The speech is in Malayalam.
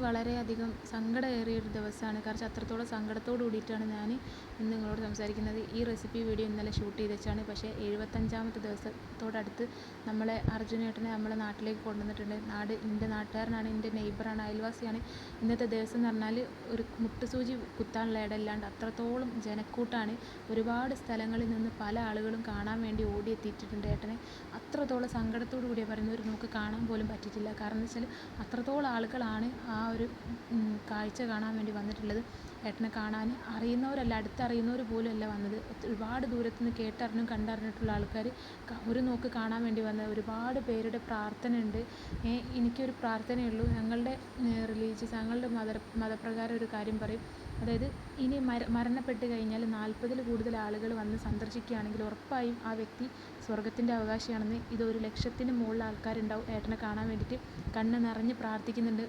വളരെയധികം സങ്കടമേറിയൊരു ദിവസമാണ്. കാരണം അത്രത്തോളം സങ്കടത്തോട് കൂടിയിട്ടാണ് ഞാൻ ഇന്ന് നിങ്ങളോട് സംസാരിക്കുന്നത്. ഈ റെസിപ്പി വീഡിയോ ഇന്നലെ ഷൂട്ട് ചെയ്ത് വെച്ചാണ്. പക്ഷേ 75ാമത്തെ ദിവസത്തോടടുത്ത് നമ്മളെ അർജുനേട്ടനെ നമ്മളെ നാട്ടിലേക്ക് കൊണ്ടുവന്നിട്ടുണ്ട്. എൻ്റെ നാട്ടുകാരനാണ്, എൻ്റെ നെയ്ബറാണ്, അയൽവാസിയാണ്. ഇന്നത്തെ ദിവസം എന്ന് പറഞ്ഞാൽ ഒരു മുട്ടുസൂചി കുത്താനുള്ള ഇടമില്ലാണ്ട് അത്രത്തോളം ജനക്കൂട്ടാണ്. ഒരുപാട് സ്ഥലങ്ങളിൽ നിന്ന് പല ആളുകളും കാണാൻ വേണ്ടി ഓടിയെത്തിയിട്ടുണ്ട് ഏട്ടനെ. അത്രത്തോളം സങ്കടത്തോടു കൂടിയാണ് പറയുന്നത്. നമുക്ക് കാണാൻ പോലും പറ്റിയിട്ടില്ല. കാരണം എന്ന് വെച്ചാൽ അത്രത്തോളം ആളുകളാണ് ആ ഒരു കാഴ്ച കാണാൻ വേണ്ടി വന്നിട്ടുള്ളത്. ഏട്ടനെ കാണാൻ അറിയുന്നവരല്ല, അടുത്തറിയുന്നവർ പോലും അല്ല വന്നത്. ഒരുപാട് ദൂരത്തുനിന്ന് കേട്ടറിഞ്ഞും കണ്ടറിഞ്ഞിട്ടുള്ള ആൾക്കാർ ഒരു നോക്ക് കാണാൻ വേണ്ടി വന്നത്. ഒരുപാട് പേരുടെ പ്രാർത്ഥന ഉണ്ട്. എനിക്കൊരു പ്രാർത്ഥനയുള്ളൂ. ഞങ്ങളുടെ റിലീജിയസ്, ഞങ്ങളുടെ മതപ്രകാരം ഒരു കാര്യം പറയും. അതായത് ഇനി മരണപ്പെട്ട് കഴിഞ്ഞാൽ 40-ൽ കൂടുതൽ ആളുകൾ വന്ന് സന്ദർശിക്കുകയാണെങ്കിൽ ഉറപ്പായും ആ വ്യക്തി സ്വർഗത്തിൻ്റെ അവകാശിയാണെന്ന്. ഇത് 1 ലക്ഷത്തിന് മുകളിൽ ആൾക്കാരുണ്ടാവും ഏട്ടനെ കാണാൻ വേണ്ടിയിട്ട്. കണ്ണ് നിറഞ്ഞ് പ്രാർത്ഥിക്കുന്നുണ്ട്.